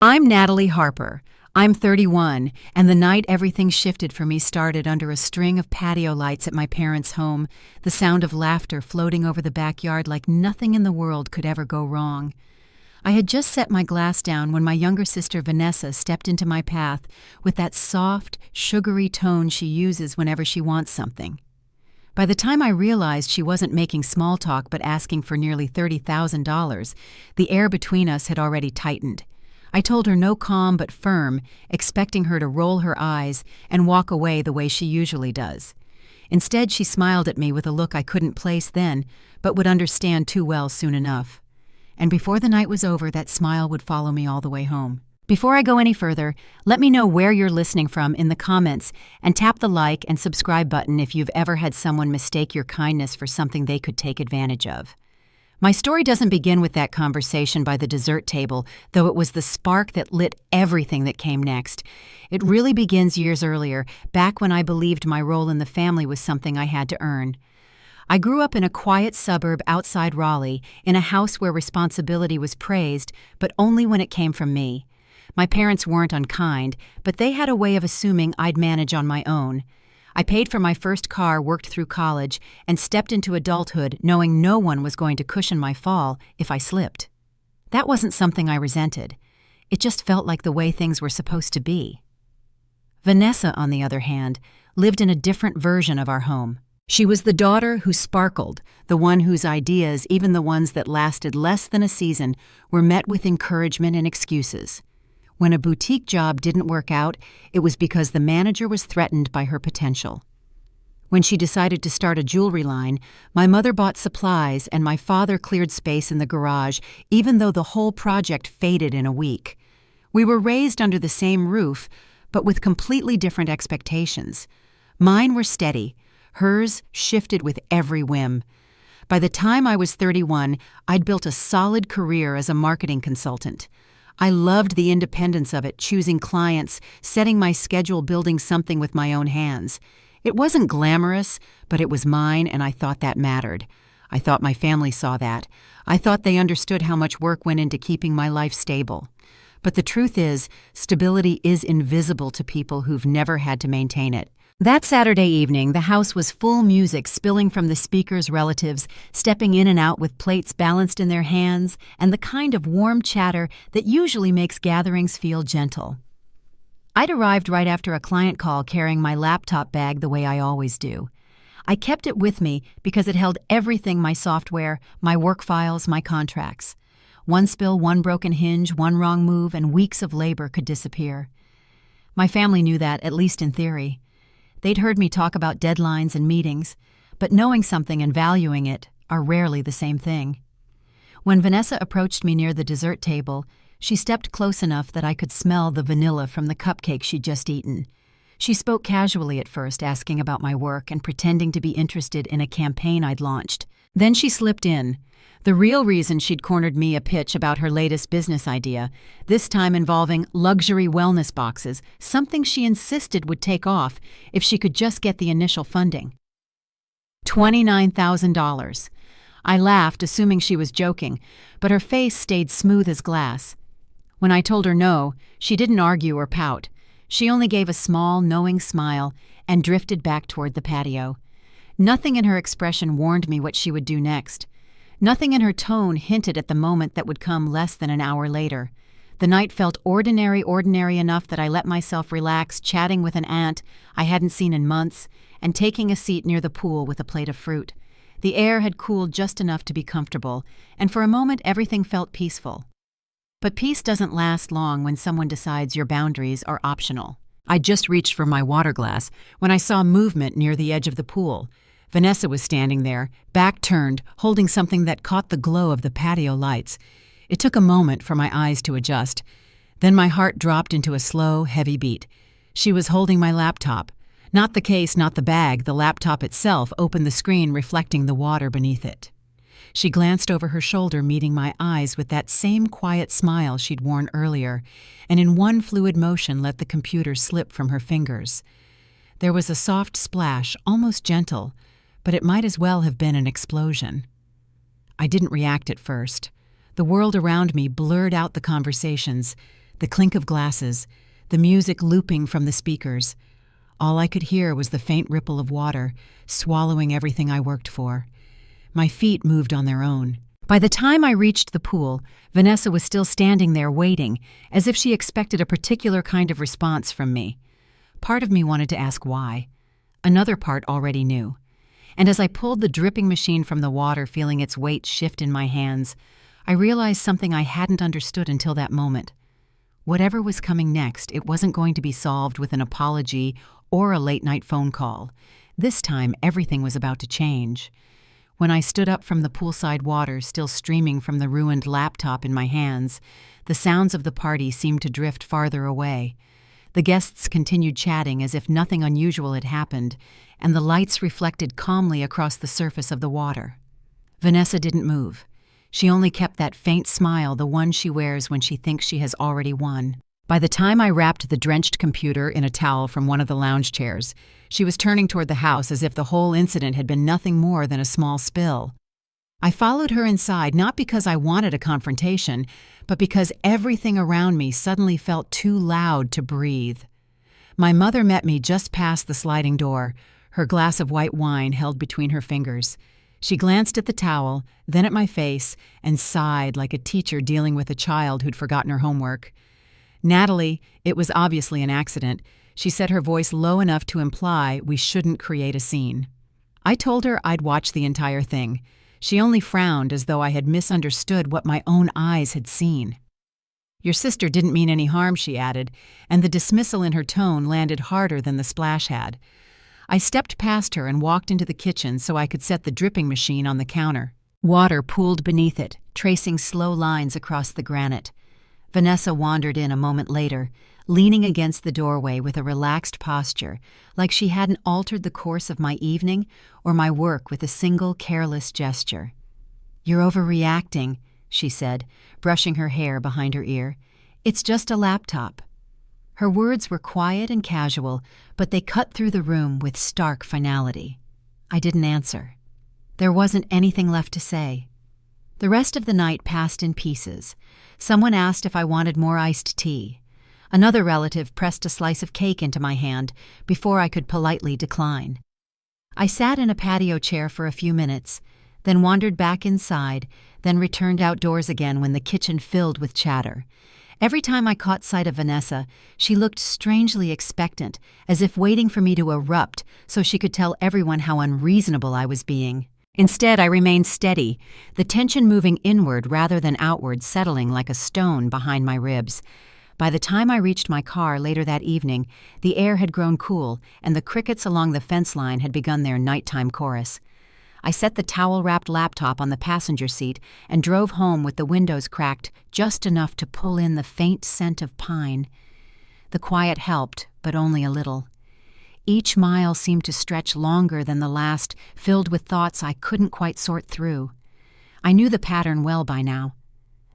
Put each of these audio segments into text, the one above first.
I'm Natalie Harper. I'm 31, and the night everything shifted for me started under a string of patio lights at my parents' home, the sound of laughter floating over the backyard like nothing in the world could ever go wrong. I had just set my glass down when my younger sister Vanessa stepped into my path with that soft, sugary tone she uses whenever she wants something. By the time I realized she wasn't making small talk but asking for nearly $30,000, the air between us had already tightened. I told her no calm but firm, expecting her to roll her eyes and walk away the way she usually does. Instead, she smiled at me with a look I couldn't place then, but would understand too well soon enough. And before the night was over, that smile would follow me all the way home. Before I go any further, let me know where you're listening from in the comments and tap the like and subscribe button if you've ever had someone mistake your kindness for something they could take advantage of. My story doesn't begin with that conversation by the dessert table, though it was the spark that lit everything that came next. It really begins years earlier, back when I believed my role in the family was something I had to earn. I grew up in a quiet suburb outside Raleigh, in a house where responsibility was praised, but only when it came from me. My parents weren't unkind, but they had a way of assuming I'd manage on my own. I paid for my first car, worked through college, and stepped into adulthood knowing no one was going to cushion my fall if I slipped. That wasn't something I resented. It just felt like the way things were supposed to be. Vanessa, on the other hand, lived in a different version of our home. She was the daughter who sparkled, the one whose ideas, even the ones that lasted less than a season, were met with encouragement and excuses. When a boutique job didn't work out, it was because the manager was threatened by her potential. When she decided to start a jewelry line, my mother bought supplies and my father cleared space in the garage, even though the whole project faded in a week. We were raised under the same roof, but with completely different expectations. Mine were steady. Hers shifted with every whim. By the time I was 31, I'd built a solid career as a marketing consultant. I loved the independence of it, choosing clients, setting my schedule, building something with my own hands. It wasn't glamorous, but it was mine, and I thought that mattered. I thought my family saw that. I thought they understood how much work went into keeping my life stable. But the truth is, stability is invisible to people who've never had to maintain it. That Saturday evening, the house was full music spilling from the speakers' relatives, stepping in and out with plates balanced in their hands, and the kind of warm chatter that usually makes gatherings feel gentle. I'd arrived right after a client call carrying my laptop bag the way I always do. I kept it with me because it held everything: my software, my work files, my contracts. One spill, one broken hinge, one wrong move, and weeks of labor could disappear. My family knew that, at least in theory. They'd heard me talk about deadlines and meetings, but knowing something and valuing it are rarely the same thing. When Vanessa approached me near the dessert table, she stepped close enough that I could smell the vanilla from the cupcake she'd just eaten. She spoke casually at first, asking about my work and pretending to be interested in a campaign I'd launched. Then she slipped in. The real reason she'd cornered me a pitch about her latest business idea, this time involving luxury wellness boxes, something she insisted would take off if she could just get the initial funding. $29,000. I laughed, assuming she was joking, but her face stayed smooth as glass. When I told her no, she didn't argue or pout. She only gave a small, knowing smile and drifted back toward the patio. Nothing in her expression warned me what she would do next. Nothing in her tone hinted at the moment that would come less than an hour later. The night felt ordinary enough that I let myself relax, chatting with an aunt I hadn't seen in months, and taking a seat near the pool with a plate of fruit. The air had cooled just enough to be comfortable, and for a moment everything felt peaceful. But peace doesn't last long when someone decides your boundaries are optional. I just reached for my water glass when I saw movement near the edge of the pool. Vanessa was standing there, back turned, holding something that caught the glow of the patio lights. It took a moment for my eyes to adjust. Then my heart dropped into a slow, heavy beat. She was holding my laptop. Not the case, not the bag. The laptop itself opened the screen, reflecting the water beneath it. She glanced over her shoulder, meeting my eyes with that same quiet smile she'd worn earlier, and in one fluid motion let the computer slip from her fingers. There was a soft splash, almost gentle, but it might as well have been an explosion. I didn't react at first. The world around me blurred out the conversations. the clink of glasses, the music looping from the speakers. All I could hear was the faint ripple of water, swallowing everything I worked for. My feet moved on their own. By the time I reached the pool, Vanessa was still standing there waiting, as if she expected a particular kind of response from me. Part of me wanted to ask why. Another part already knew. And as I pulled the dripping machine from the water, feeling its weight shift in my hands, I realized something I hadn't understood until that moment. Whatever was coming next, it wasn't going to be solved with an apology or a late-night phone call. This time, everything was about to change. When I stood up from the poolside water, still streaming from the ruined laptop in my hands, the sounds of the party seemed to drift farther away. The guests continued chatting as if nothing unusual had happened, and the lights reflected calmly across the surface of the water. Vanessa didn't move. She only kept that faint smile, the one she wears when she thinks she has already won. By the time I wrapped the drenched computer in a towel from one of the lounge chairs, she was turning toward the house as if the whole incident had been nothing more than a small spill. I followed her inside not because I wanted a confrontation, but because everything around me suddenly felt too loud to breathe. My mother met me just past the sliding door, her glass of white wine held between her fingers. She glanced at the towel, then at my face, and sighed like a teacher dealing with a child who'd forgotten her homework. "Natalie, it was obviously an accident." She set her voice low enough to imply we shouldn't create a scene. I told her I'd watch the entire thing. She only frowned as though I had misunderstood what my own eyes had seen. "Your sister didn't mean any harm," she added, and the dismissal in her tone landed harder than the splash had. I stepped past her and walked into the kitchen so I could set the dripping machine on the counter. Water pooled beneath it, tracing slow lines across the granite. Vanessa wandered in a moment later, leaning against the doorway with a relaxed posture, like she hadn't altered the course of my evening or my work with a single careless gesture. "You're overreacting," she said, brushing her hair behind her ear. "It's just a laptop." Her words were quiet and casual, but they cut through the room with stark finality. I didn't answer. There wasn't anything left to say. The rest of the night passed in pieces. Someone asked if I wanted more iced tea. Another relative pressed a slice of cake into my hand before I could politely decline. I sat in a patio chair for a few minutes, then wandered back inside, then returned outdoors again when the kitchen filled with chatter. Every time I caught sight of Vanessa, she looked strangely expectant, as if waiting for me to erupt so she could tell everyone how unreasonable I was being. Instead, I remained steady, the tension moving inward rather than outward, settling like a stone behind my ribs. By the time I reached my car later that evening, the air had grown cool, and the crickets along the fence line had begun their nighttime chorus. I set the towel-wrapped laptop on the passenger seat and drove home with the windows cracked just enough to pull in the faint scent of pine. The quiet helped, but only a little. Each mile seemed to stretch longer than the last, filled with thoughts I couldn't quite sort through. I knew the pattern well by now.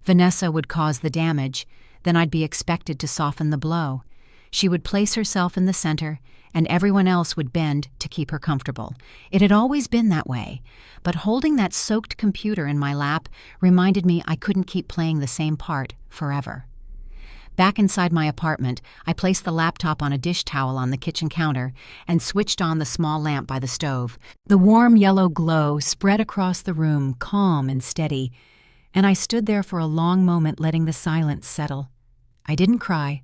Vanessa would cause the damage, then I'd be expected to soften the blow. She would place herself in the center, and everyone else would bend to keep her comfortable. It had always been that way, but holding that soaked computer in my lap reminded me I couldn't keep playing the same part forever. Back inside my apartment, I placed the laptop on a dish towel on the kitchen counter and switched on the small lamp by the stove. The warm yellow glow spread across the room, calm and steady, and I stood there for a long moment letting the silence settle. I didn't cry.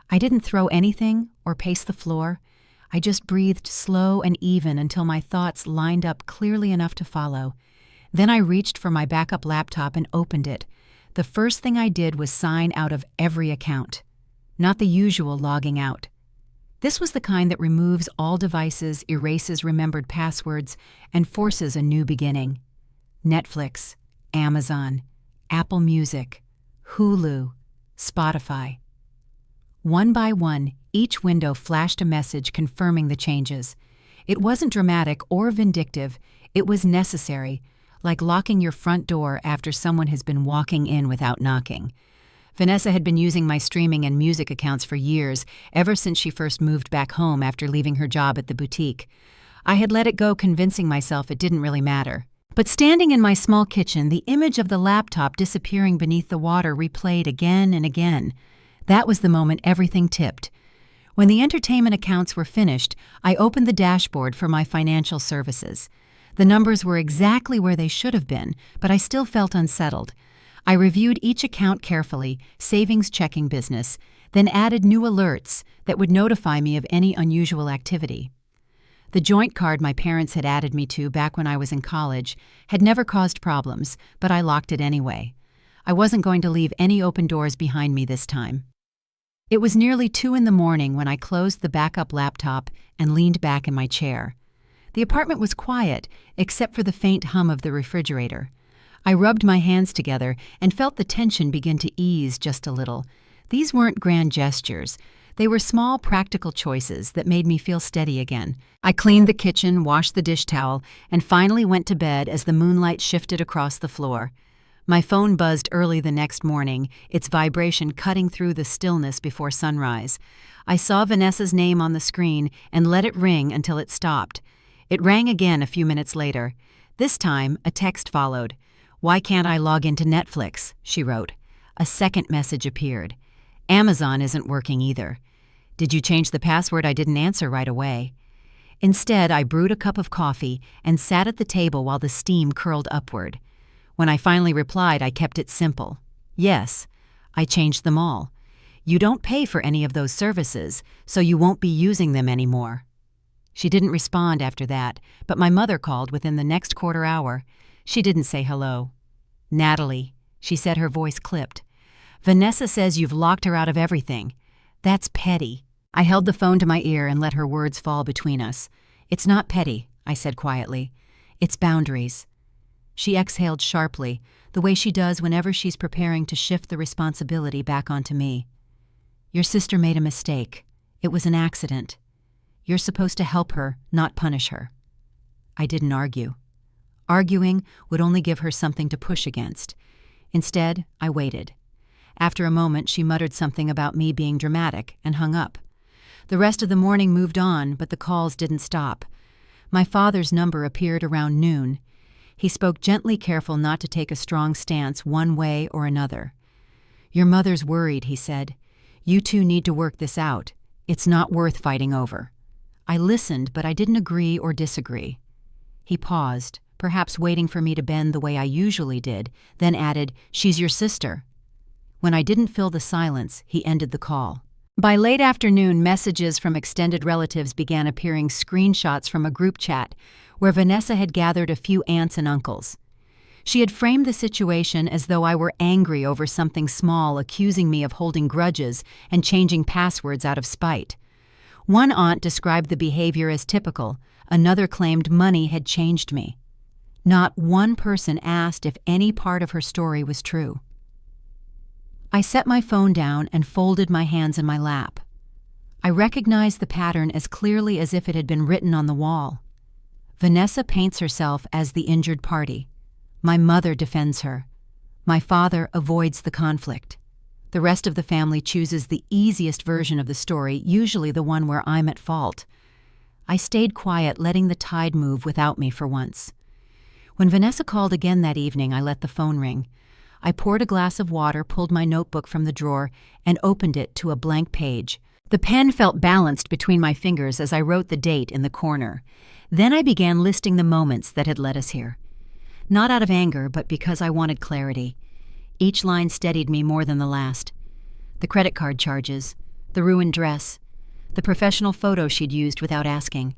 I didn't throw anything or pace the floor. I just breathed slow and even until my thoughts lined up clearly enough to follow. Then I reached for my backup laptop and opened it. The first thing I did was sign out of every account. Not the usual logging out. This was the kind that removes all devices, erases remembered passwords, and forces a new beginning. Netflix, Amazon, Apple Music, Hulu, Spotify. One by one, each window flashed a message confirming the changes. It wasn't dramatic or vindictive. It was necessary, like locking your front door after someone has been walking in without knocking. Vanessa had been using my streaming and music accounts for years, ever since she first moved back home after leaving her job at the boutique. I had let it go, convincing myself it didn't really matter. But standing in my small kitchen, the image of the laptop disappearing beneath the water replayed again and again. That was the moment everything tipped. When the entertainment accounts were finished, I opened the dashboard for my financial services. The numbers were exactly where they should have been, but I still felt unsettled. I reviewed each account carefully, savings checking business, then added new alerts that would notify me of any unusual activity. The joint card my parents had added me to back when I was in college had never caused problems, but I locked it anyway. I wasn't going to leave any open doors behind me this time. It was nearly 2 a.m. when I closed the backup laptop and leaned back in my chair. The apartment was quiet, except for the faint hum of the refrigerator. I rubbed my hands together and felt the tension begin to ease just a little. These weren't grand gestures. They were small, practical choices that made me feel steady again. I cleaned the kitchen, washed the dish towel, and finally went to bed as the moonlight shifted across the floor. My phone buzzed early the next morning, its vibration cutting through the stillness before sunrise. I saw Vanessa's name on the screen and let it ring until it stopped. It rang again a few minutes later. This time, a text followed. "Why can't I log into Netflix?" she wrote. A second message appeared. "Amazon isn't working either. Did you change the password?" I didn't answer right away. Instead, I brewed a cup of coffee and sat at the table while the steam curled upward. When I finally replied, I kept it simple. "Yes, I changed them all. You don't pay for any of those services, so you won't be using them anymore." She didn't respond after that, but my mother called within the next quarter hour. She didn't say hello. "Natalie," she said, her voice clipped. "Vanessa says you've locked her out of everything. That's petty." I held the phone to my ear and let her words fall between us. "It's not petty," I said quietly. "It's boundaries." She exhaled sharply, the way she does whenever she's preparing to shift the responsibility back onto me. "Your sister made a mistake. It was an accident. You're supposed to help her, not punish her." I didn't argue. Arguing would only give her something to push against. Instead, I waited. After a moment, she muttered something about me being dramatic and hung up. The rest of the morning moved on, but the calls didn't stop. My father's number appeared around noon. He spoke gently, careful not to take a strong stance one way or another. "Your mother's worried," he said. "You two need to work this out. It's not worth fighting over." I listened, but I didn't agree or disagree. He paused, perhaps waiting for me to bend the way I usually did, then added, "She's your sister." When I didn't fill the silence, he ended the call. By late afternoon, messages from extended relatives began appearing, screenshots from a group chat where Vanessa had gathered a few aunts and uncles. She had framed the situation as though I were angry over something small, accusing me of holding grudges and changing passwords out of spite. One aunt described the behavior as typical. Another claimed money had changed me. Not one person asked if any part of her story was true. I set my phone down and folded my hands in my lap. I recognized the pattern as clearly as if it had been written on the wall. Vanessa paints herself as the injured party. My mother defends her. My father avoids the conflict. The rest of the family chooses the easiest version of the story, usually the one where I'm at fault. I stayed quiet, letting the tide move without me for once. When Vanessa called again that evening, I let the phone ring. I poured a glass of water, pulled my notebook from the drawer, and opened it to a blank page. The pen felt balanced between my fingers as I wrote the date in the corner. Then I began listing the moments that had led us here. Not out of anger, but because I wanted clarity. Each line steadied me more than the last. The credit card charges, the ruined dress, the professional photo she'd used without asking,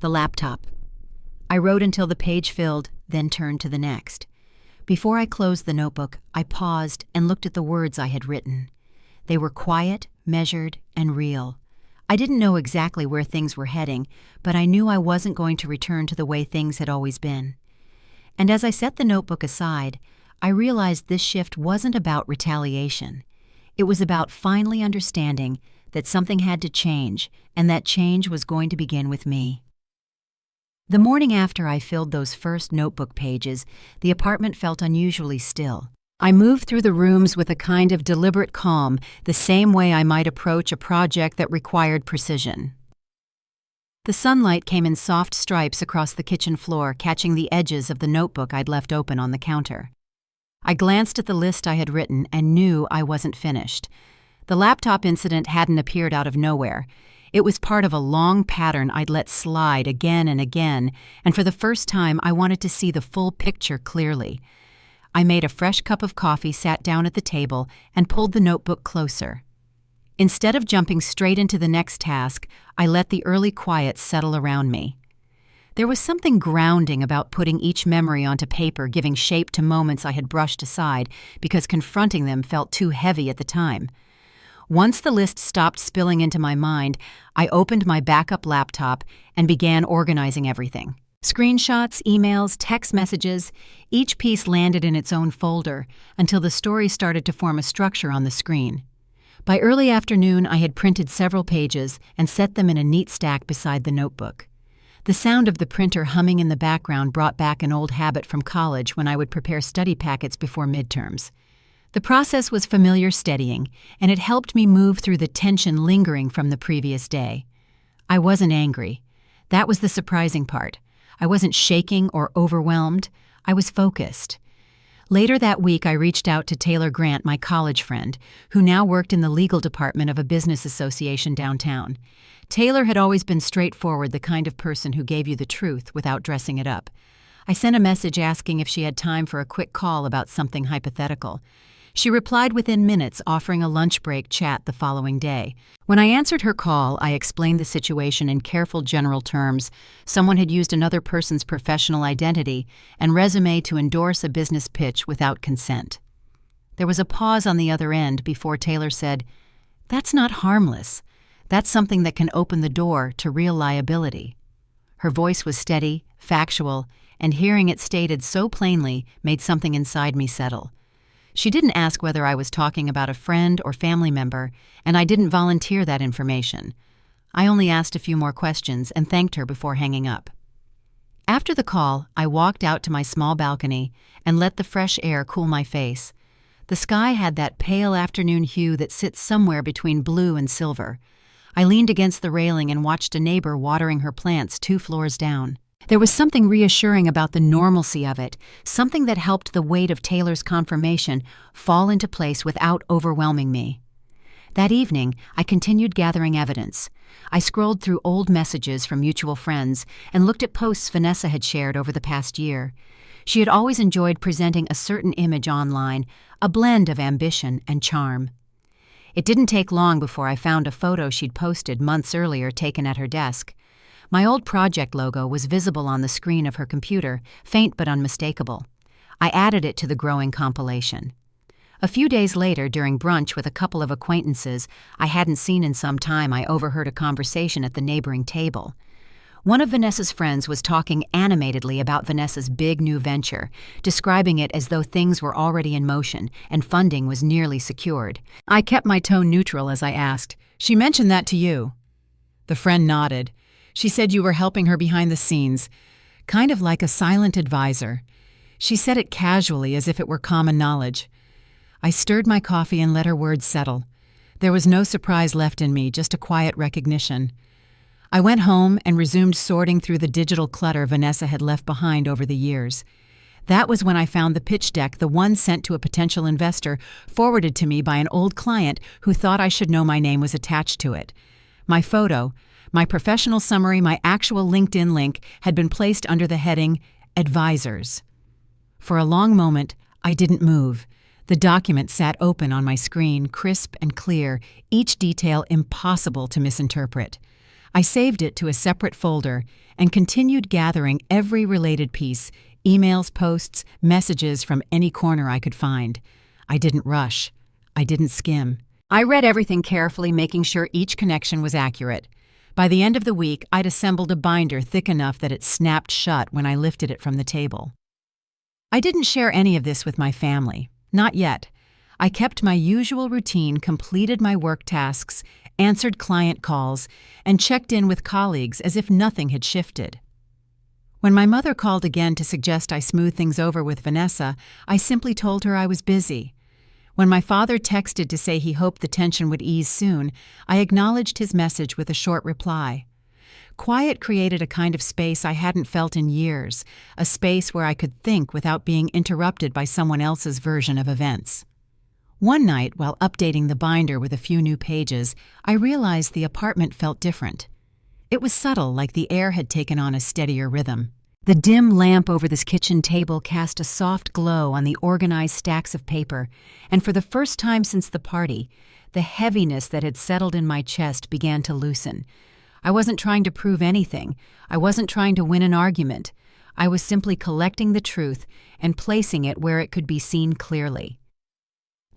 the laptop. I wrote until the page filled, then turned to the next. Before I closed the notebook, I paused and looked at the words I had written. They were quiet, measured, and real. I didn't know exactly where things were heading, but I knew I wasn't going to return to the way things had always been. And as I set the notebook aside, I realized this shift wasn't about retaliation. It was about finally understanding that something had to change, and that change was going to begin with me. The morning after I filled those first notebook pages, the apartment felt unusually still. I moved through the rooms with a kind of deliberate calm, the same way I might approach a project that required precision. The sunlight came in soft stripes across the kitchen floor, catching the edges of the notebook I'd left open on the counter. I glanced at the list I had written and knew I wasn't finished. The laptop incident hadn't appeared out of nowhere. It was part of a long pattern I'd let slide again and again, and for the first time I wanted to see the full picture clearly. I made a fresh cup of coffee, sat down at the table, and pulled the notebook closer. Instead of jumping straight into the next task, I let the early quiet settle around me. There was something grounding about putting each memory onto paper, giving shape to moments I had brushed aside because confronting them felt too heavy at the time. Once the list stopped spilling into my mind, I opened my backup laptop and began organizing everything. Screenshots, emails, text messages, each piece landed in its own folder until the story started to form a structure on the screen. By early afternoon, I had printed several pages and set them in a neat stack beside the notebook. The sound of the printer humming in the background brought back an old habit from college when I would prepare study packets before midterms. The process was familiar, steadying, and it helped me move through the tension lingering from the previous day. I wasn't angry. That was the surprising part. I wasn't shaking or overwhelmed. I was focused. Later that week, I reached out to Taylor Grant, my college friend, who now worked in the legal department of a business association downtown. Taylor had always been straightforward, the kind of person who gave you the truth without dressing it up. I sent a message asking if she had time for a quick call about something hypothetical. She replied within minutes, offering a lunch break chat the following day. When I answered her call, I explained the situation in careful general terms. Someone had used another person's professional identity and resume to endorse a business pitch without consent. There was a pause on the other end before Taylor said, "That's not harmless. That's something that can open the door to real liability." Her voice was steady, factual, and hearing it stated so plainly made something inside me settle. She didn't ask whether I was talking about a friend or family member, and I didn't volunteer that information. I only asked a few more questions and thanked her before hanging up. After the call, I walked out to my small balcony and let the fresh air cool my face. The sky had that pale afternoon hue that sits somewhere between blue and silver. I leaned against the railing and watched a neighbor watering her plants 2 floors down. There was something reassuring about the normalcy of it, something that helped the weight of Taylor's confirmation fall into place without overwhelming me. That evening, I continued gathering evidence. I scrolled through old messages from mutual friends and looked at posts Vanessa had shared over the past year. She had always enjoyed presenting a certain image online, a blend of ambition and charm. It didn't take long before I found a photo she'd posted months earlier taken at her desk. My old project logo was visible on the screen of her computer, faint but unmistakable. I added it to the growing compilation. A few days later, during brunch with a couple of acquaintances I hadn't seen in some time, I overheard a conversation at the neighboring table. One of Vanessa's friends was talking animatedly about Vanessa's big new venture, describing it as though things were already in motion and funding was nearly secured. I kept my tone neutral as I asked, "She mentioned that to you?" The friend nodded. She said you were helping her behind the scenes, kind of like a silent advisor. She said it casually, as if it were common knowledge. I stirred my coffee and let her words settle. There was no surprise left in me, just a quiet recognition. I went home and resumed sorting through the digital clutter Vanessa had left behind over the years. That was when I found the pitch deck, the one sent to a potential investor, forwarded to me by an old client who thought I should know my name was attached to it. My photo, my professional summary, my actual LinkedIn link had been placed under the heading Advisors. For a long moment, I didn't move. The document sat open on my screen, crisp and clear, each detail impossible to misinterpret. I saved it to a separate folder and continued gathering every related piece, emails, posts, messages from any corner I could find. I didn't rush. I didn't skim. I read everything carefully, making sure each connection was accurate. By the end of the week, I'd assembled a binder thick enough that it snapped shut when I lifted it from the table. I didn't share any of this with my family. Not yet. I kept my usual routine, completed my work tasks, answered client calls, and checked in with colleagues as if nothing had shifted. When my mother called again to suggest I smooth things over with Vanessa, I simply told her I was busy. When my father texted to say he hoped the tension would ease soon, I acknowledged his message with a short reply. Quiet created a kind of space I hadn't felt in years, a space where I could think without being interrupted by someone else's version of events. One night, while updating the binder with a few new pages, I realized the apartment felt different. It was subtle, like the air had taken on a steadier rhythm. The dim lamp over this kitchen table cast a soft glow on the organized stacks of paper, and for the first time since the party, the heaviness that had settled in my chest began to loosen. I wasn't trying to prove anything. I wasn't trying to win an argument. I was simply collecting the truth and placing it where it could be seen clearly.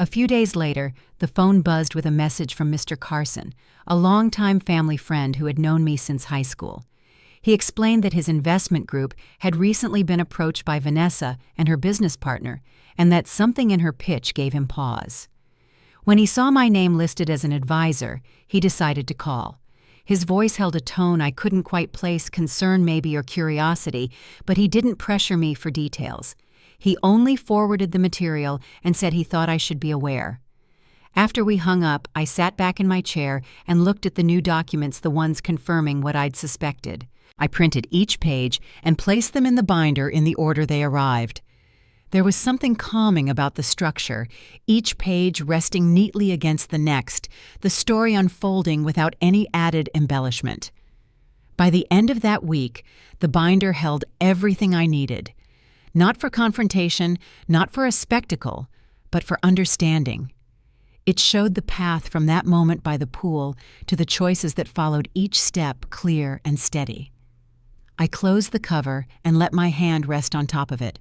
A few days later, the phone buzzed with a message from Mr. Carson, a longtime family friend who had known me since high school. He explained that his investment group had recently been approached by Vanessa and her business partner, and that something in her pitch gave him pause. When he saw my name listed as an advisor, he decided to call. His voice held a tone I couldn't quite place, concern maybe or curiosity, but he didn't pressure me for details. He only forwarded the material and said he thought I should be aware. After we hung up, I sat back in my chair and looked at the new documents, the ones confirming what I'd suspected. I printed each page and placed them in the binder in the order they arrived. There was something calming about the structure, each page resting neatly against the next, the story unfolding without any added embellishment. By the end of that week, the binder held everything I needed. Not for confrontation, not for a spectacle, but for understanding. It showed the path from that moment by the pool to the choices that followed each step, clear and steady. I closed the cover and let my hand rest on top of it.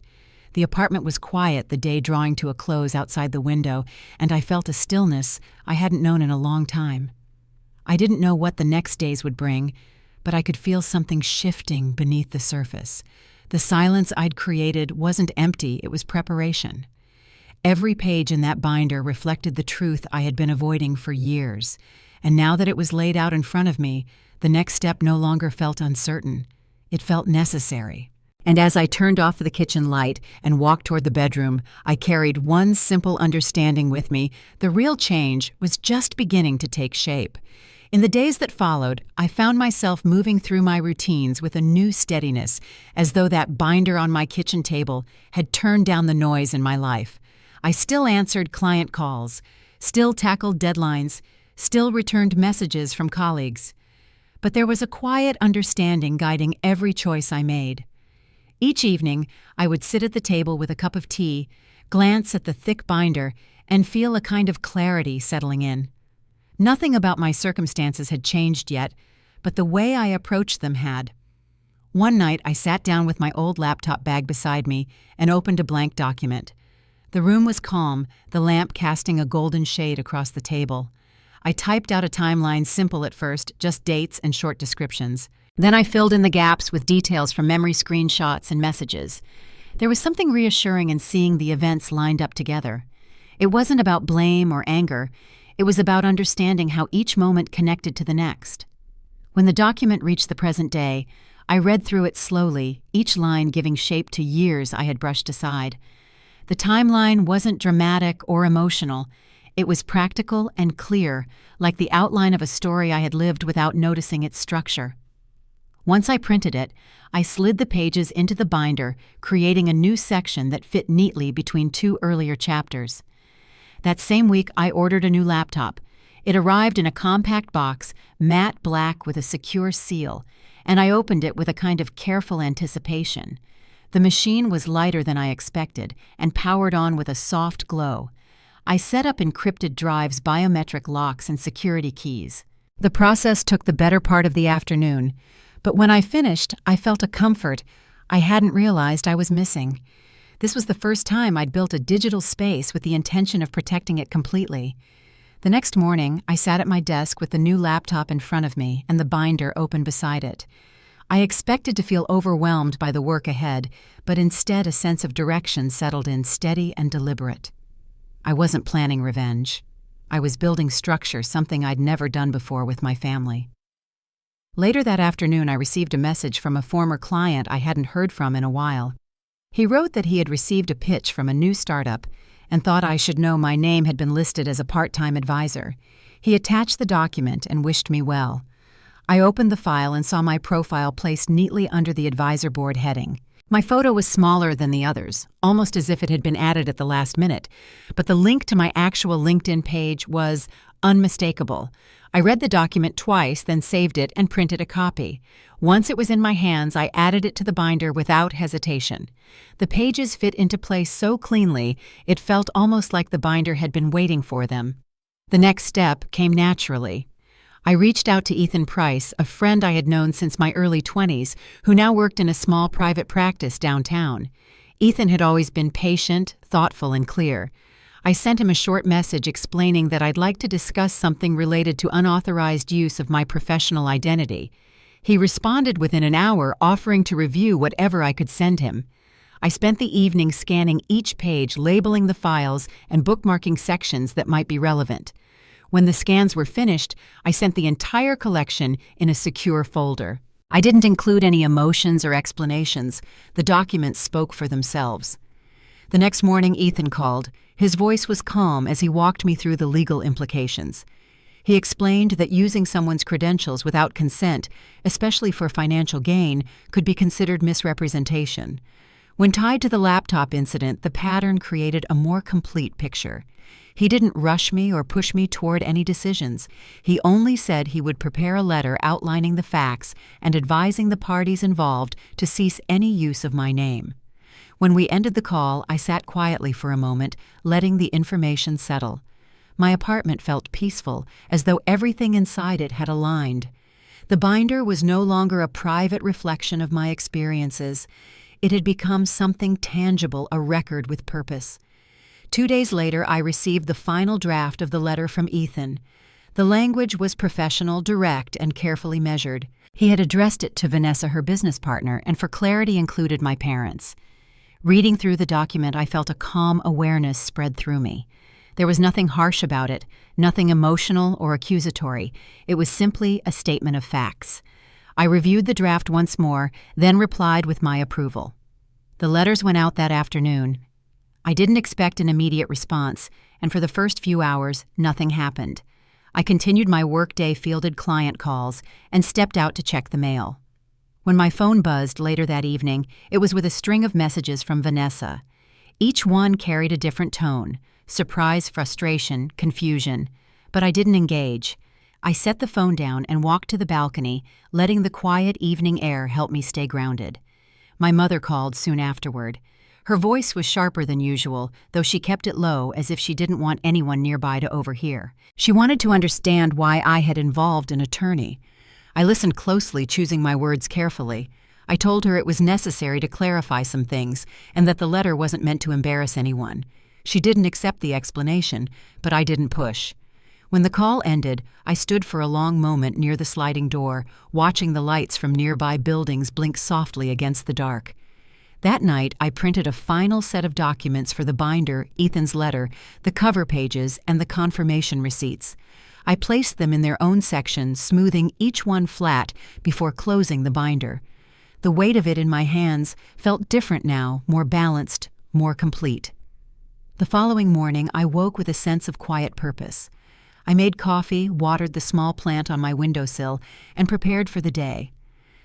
The apartment was quiet, the day drawing to a close outside the window, and I felt a stillness I hadn't known in a long time. I didn't know what the next days would bring, but I could feel something shifting beneath the surface. The silence I'd created wasn't empty, it was preparation. Every page in that binder reflected the truth I had been avoiding for years, and now that it was laid out in front of me, the next step no longer felt uncertain. It felt necessary. And as I turned off the kitchen light and walked toward the bedroom, I carried one simple understanding with me: the real change was just beginning to take shape. In the days that followed, I found myself moving through my routines with a new steadiness, as though that binder on my kitchen table had turned down the noise in my life. I still answered client calls, still tackled deadlines, still returned messages from colleagues. But there was a quiet understanding guiding every choice I made. Each evening, I would sit at the table with a cup of tea, glance at the thick binder, and feel a kind of clarity settling in. Nothing about my circumstances had changed yet, but the way I approached them had. One night, I sat down with my old laptop bag beside me and opened a blank document. The room was calm, the lamp casting a golden shade across the table. I typed out a timeline, simple at first, just dates and short descriptions. Then I filled in the gaps with details from memory screenshots and messages. There was something reassuring in seeing the events lined up together. It wasn't about blame or anger. It was about understanding how each moment connected to the next. When the document reached the present day, I read through it slowly, each line giving shape to years I had brushed aside. The timeline wasn't dramatic or emotional. It was practical and clear, like the outline of a story I had lived without noticing its structure. Once I printed it, I slid the pages into the binder, creating a new section that fit neatly between two earlier chapters. That same week, I ordered a new laptop. It arrived in a compact box, matte black with a secure seal, and I opened it with a kind of careful anticipation. The machine was lighter than I expected and powered on with a soft glow. I set up encrypted drives, biometric locks, and security keys. The process took the better part of the afternoon, but when I finished, I felt a comfort I hadn't realized I was missing. This was the first time I'd built a digital space with the intention of protecting it completely. The next morning, I sat at my desk with the new laptop in front of me and the binder open beside it. I expected to feel overwhelmed by the work ahead, but instead a sense of direction settled in, steady and deliberate. I wasn't planning revenge. I was building structure, something I'd never done before with my family. Later that afternoon, I received a message from a former client I hadn't heard from in a while. He wrote that he had received a pitch from a new startup and thought I should know my name had been listed as a part-time advisor. He attached the document and wished me well. I opened the file and saw my profile placed neatly under the advisor board heading. My photo was smaller than the others, almost as if it had been added at the last minute, but the link to my actual LinkedIn page was unmistakable. I read the document twice, then saved it and printed a copy. Once it was in my hands, I added it to the binder without hesitation. The pages fit into place so cleanly, it felt almost like the binder had been waiting for them. The next step came naturally. I reached out to Ethan Price, a friend I had known since my early 20s, who now worked in a small private practice downtown. Ethan had always been patient, thoughtful, and clear. I sent him a short message explaining that I'd like to discuss something related to unauthorized use of my professional identity. He responded within an hour, offering to review whatever I could send him. I spent the evening scanning each page, labeling the files, and bookmarking sections that might be relevant. When the scans were finished, I sent the entire collection in a secure folder. I didn't include any emotions or explanations. The documents spoke for themselves. The next morning, Ethan called. His voice was calm as he walked me through the legal implications. He explained that using someone's credentials without consent, especially for financial gain, could be considered misrepresentation. When tied to the laptop incident, the pattern created a more complete picture. He didn't rush me or push me toward any decisions. He only said he would prepare a letter outlining the facts and advising the parties involved to cease any use of my name. When we ended the call, I sat quietly for a moment, letting the information settle. My apartment felt peaceful, as though everything inside it had aligned. The binder was no longer a private reflection of my experiences. It had become something tangible, a record with purpose. 2 days later, I received the final draft of the letter from Ethan. The language was professional, direct, and carefully measured. He had addressed it to Vanessa, her business partner, and for clarity included my parents. Reading through the document, I felt a calm awareness spread through me. There was nothing harsh about it, nothing emotional or accusatory. It was simply a statement of facts. I reviewed the draft once more, then replied with my approval. The letters went out that afternoon. I didn't expect an immediate response, and for the first few hours, nothing happened. I continued my workday fielded client calls and stepped out to check the mail. When my phone buzzed later that evening, it was with a string of messages from Vanessa. Each one carried a different tone: surprise, frustration, confusion. But I didn't engage. I set the phone down and walked to the balcony, letting the quiet evening air help me stay grounded. My mother called soon afterward. Her voice was sharper than usual, though she kept it low as if she didn't want anyone nearby to overhear. She wanted to understand why I had involved an attorney. I listened closely, choosing my words carefully. I told her it was necessary to clarify some things and that the letter wasn't meant to embarrass anyone. She didn't accept the explanation, but I didn't push. When the call ended, I stood for a long moment near the sliding door, watching the lights from nearby buildings blink softly against the dark. That night, I printed a final set of documents for the binder, Ethan's letter, the cover pages, and the confirmation receipts. I placed them in their own section, smoothing each one flat before closing the binder. The weight of it in my hands felt different now, more balanced, more complete. The following morning, I woke with a sense of quiet purpose. I made coffee, watered the small plant on my windowsill, and prepared for the day.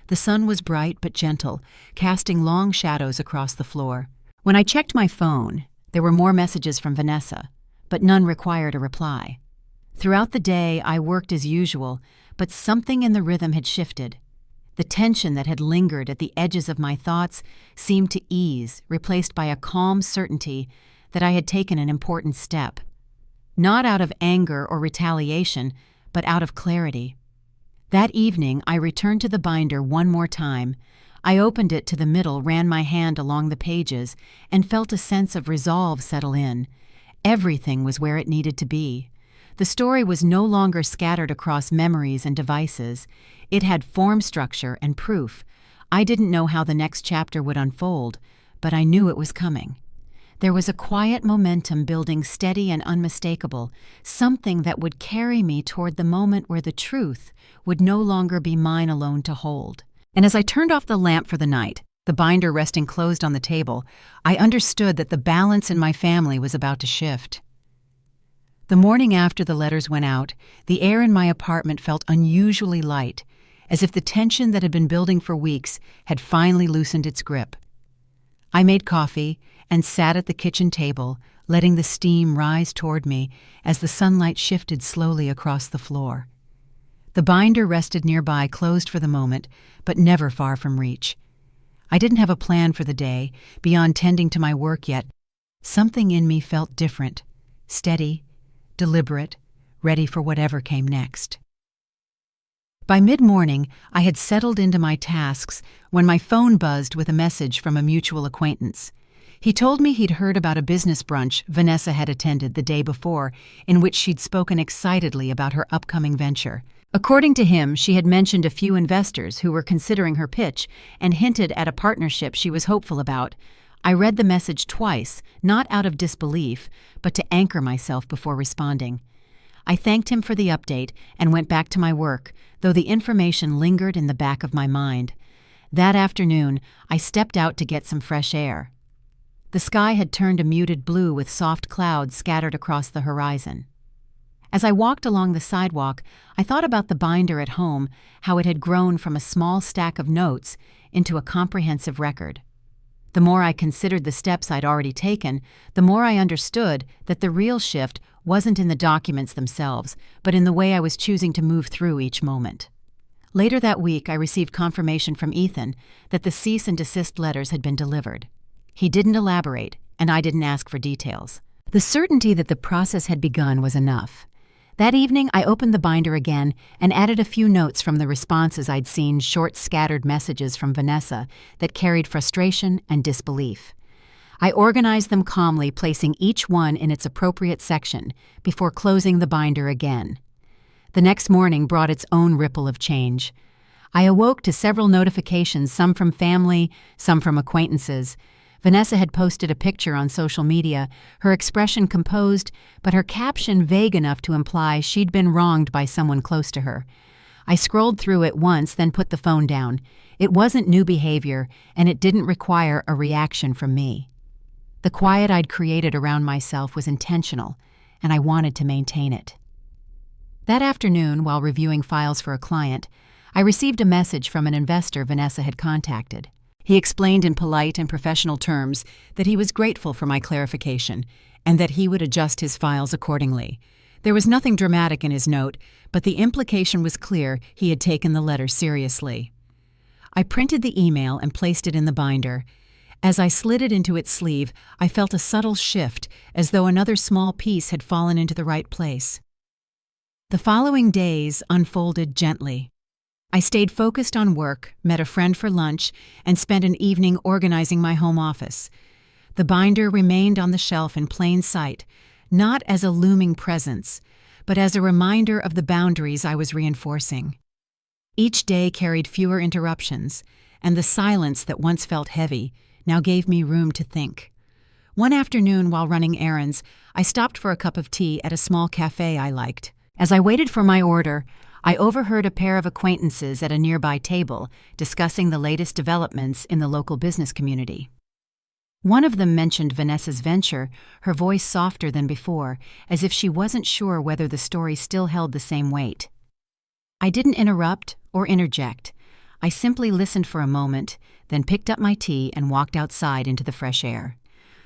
The sun was bright but gentle, casting long shadows across the floor. When I checked my phone, there were more messages from Vanessa, but none required a reply. Throughout the day, I worked as usual, but something in the rhythm had shifted. The tension that had lingered at the edges of my thoughts seemed to ease, replaced by a calm certainty that I had taken an important step. Not out of anger or retaliation, but out of clarity. That evening, I returned to the binder one more time. I opened it to the middle, ran my hand along the pages, and felt a sense of resolve settle in. Everything was where it needed to be. The story was no longer scattered across memories and devices. It had form, structure, and proof. I didn't know how the next chapter would unfold, but I knew it was coming. There was a quiet momentum building, steady and unmistakable, something that would carry me toward the moment where the truth would no longer be mine alone to hold. And as I turned off the lamp for the night, the binder resting closed on the table, I understood that the balance in my family was about to shift. The morning after the letters went out, the air in my apartment felt unusually light, as if the tension that had been building for weeks had finally loosened its grip. I made coffee and sat at the kitchen table, letting the steam rise toward me as the sunlight shifted slowly across the floor. The binder rested nearby, closed for the moment, but never far from reach. I didn't have a plan for the day, beyond tending to my work yet. Something in me felt different, steady, deliberate, ready for whatever came next. By mid-morning, I had settled into my tasks when my phone buzzed with a message from a mutual acquaintance. He told me he'd heard about a business brunch Vanessa had attended the day before, in which she'd spoken excitedly about her upcoming venture. According to him, she had mentioned a few investors who were considering her pitch and hinted at a partnership she was hopeful about. I read the message twice, not out of disbelief, but to anchor myself before responding. I thanked him for the update and went back to my work, though the information lingered in the back of my mind. That afternoon, I stepped out to get some fresh air. The sky had turned a muted blue with soft clouds scattered across the horizon. As I walked along the sidewalk, I thought about the binder at home, how it had grown from a small stack of notes into a comprehensive record. The more I considered the steps I'd already taken, the more I understood that the real shift wasn't in the documents themselves, but in the way I was choosing to move through each moment. Later that week, I received confirmation from Ethan that the cease and desist letters had been delivered. He didn't elaborate, and I didn't ask for details. The certainty that the process had begun was enough. That evening, I opened the binder again and added a few notes from the responses I'd seen, short scattered messages from Vanessa that carried frustration and disbelief. I organized them calmly, placing each one in its appropriate section before closing the binder again. The next morning brought its own ripple of change. I awoke to several notifications, some from family, some from acquaintances. Vanessa had posted a picture on social media, her expression composed, but her caption vague enough to imply she'd been wronged by someone close to her. I scrolled through it once, then put the phone down. It wasn't new behavior, and it didn't require a reaction from me. The quiet I'd created around myself was intentional, and I wanted to maintain it. That afternoon, while reviewing files for a client, I received a message from an investor Vanessa had contacted. He explained in polite and professional terms that he was grateful for my clarification and that he would adjust his files accordingly. There was nothing dramatic in his note, but the implication was clear he had taken the letter seriously. I printed the email and placed it in the binder. As I slid it into its sleeve, I felt a subtle shift, as though another small piece had fallen into the right place. The following days unfolded gently. I stayed focused on work, met a friend for lunch, and spent an evening organizing my home office. The binder remained on the shelf in plain sight, not as a looming presence, but as a reminder of the boundaries I was reinforcing. Each day carried fewer interruptions, and the silence that once felt heavy now gave me room to think. One afternoon, while running errands, I stopped for a cup of tea at a small cafe I liked. As I waited for my order, I overheard a pair of acquaintances at a nearby table discussing the latest developments in the local business community. One of them mentioned Vanessa's venture, her voice softer than before, as if she wasn't sure whether the story still held the same weight. I didn't interrupt or interject. I simply listened for a moment, then picked up my tea and walked outside into the fresh air.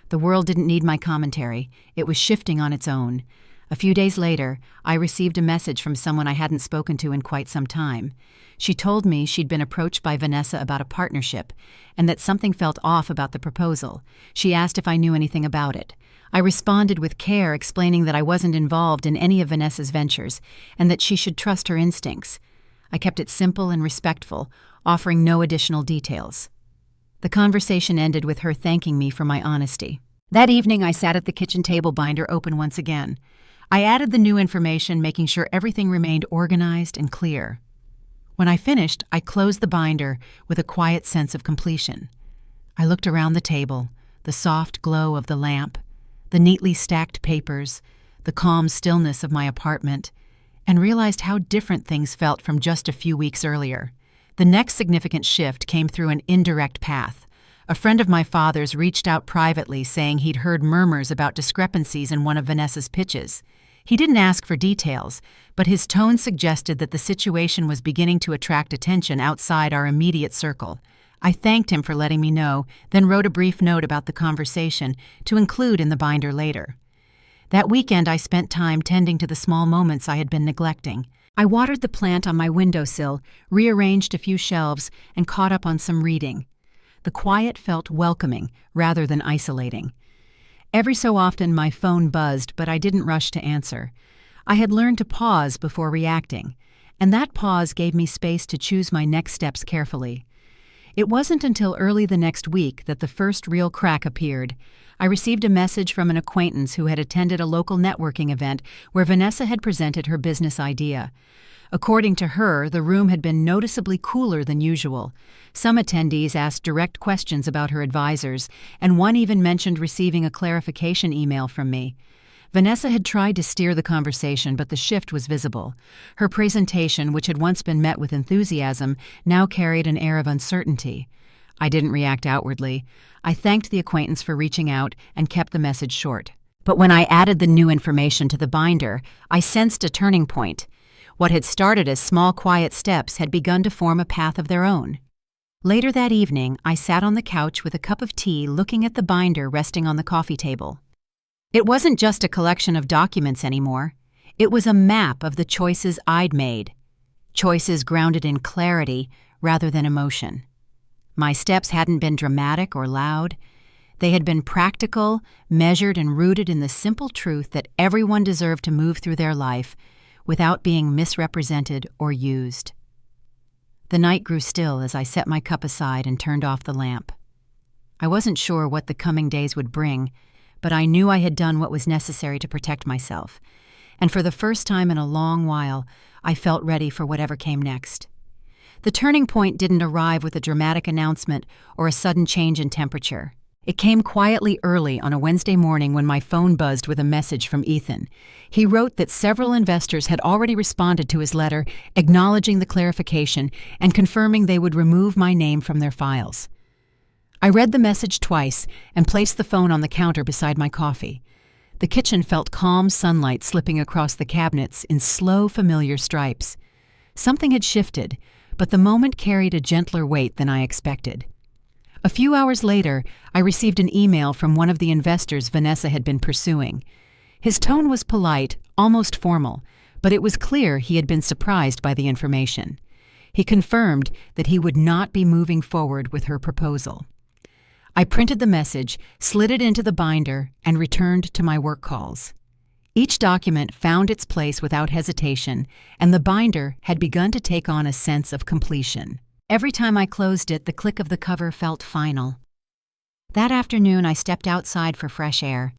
The world didn't need my commentary. It was shifting on its own. A few days later, I received a message from someone I hadn't spoken to in quite some time. She told me she'd been approached by Vanessa about a partnership and that something felt off about the proposal. She asked if I knew anything about it. I responded with care, explaining that I wasn't involved in any of Vanessa's ventures and that she should trust her instincts. I kept it simple and respectful, offering no additional details. The conversation ended with her thanking me for my honesty. That evening, I sat at the kitchen table, binder open once again. I added the new information, making sure everything remained organized and clear. When I finished, I closed the binder with a quiet sense of completion. I looked around the table, the soft glow of the lamp, the neatly stacked papers, the calm stillness of my apartment, and realized how different things felt from just a few weeks earlier. The next significant shift came through an indirect path. A friend of my father's reached out privately saying he'd heard murmurs about discrepancies in one of Vanessa's pitches. He didn't ask for details, but his tone suggested that the situation was beginning to attract attention outside our immediate circle. I thanked him for letting me know, then wrote a brief note about the conversation to include in the binder later. That weekend I spent time tending to the small moments I had been neglecting. I watered the plant on my windowsill, rearranged a few shelves, and caught up on some reading. The quiet felt welcoming rather than isolating. Every so often my phone buzzed, but I didn't rush to answer. I had learned to pause before reacting, and that pause gave me space to choose my next steps carefully. It wasn't until early the next week that the first real crack appeared. I received a message from an acquaintance who had attended a local networking event where Vanessa had presented her business idea. According to her, the room had been noticeably cooler than usual. Some attendees asked direct questions about her advisors, and one even mentioned receiving a clarification email from me. Vanessa had tried to steer the conversation, but the shift was visible. Her presentation, which had once been met with enthusiasm, now carried an air of uncertainty. I didn't react outwardly. I thanked the acquaintance for reaching out and kept the message short. But when I added the new information to the binder, I sensed a turning point. What had started as small, quiet steps had begun to form a path of their own. Later that evening, I sat on the couch with a cup of tea looking at the binder resting on the coffee table. It wasn't just a collection of documents anymore. It was a map of the choices I'd made. Choices grounded in clarity rather than emotion. My steps hadn't been dramatic or loud. They had been practical, measured, and rooted in the simple truth that everyone deserved to move through their life without being misrepresented or used. The night grew still as I set my cup aside and turned off the lamp. I wasn't sure what the coming days would bring, but I knew I had done what was necessary to protect myself, and for the first time in a long while, I felt ready for whatever came next. The turning point didn't arrive with a dramatic announcement or a sudden change in temperature. It came quietly early on a Wednesday morning when my phone buzzed with a message from Ethan. He wrote that several investors had already responded to his letter, acknowledging the clarification and confirming they would remove my name from their files. I read the message twice and placed the phone on the counter beside my coffee. The kitchen felt calm sunlight slipping across the cabinets in slow, familiar stripes. Something had shifted, but the moment carried a gentler weight than I expected. A few hours later, I received an email from one of the investors Vanessa had been pursuing. His tone was polite, almost formal, but it was clear he had been surprised by the information. He confirmed that he would not be moving forward with her proposal. I printed the message, slid it into the binder, and returned to my work calls. Each document found its place without hesitation, and the binder had begun to take on a sense of completion. Every time I closed it, the click of the cover felt final. That afternoon, I stepped outside for fresh air.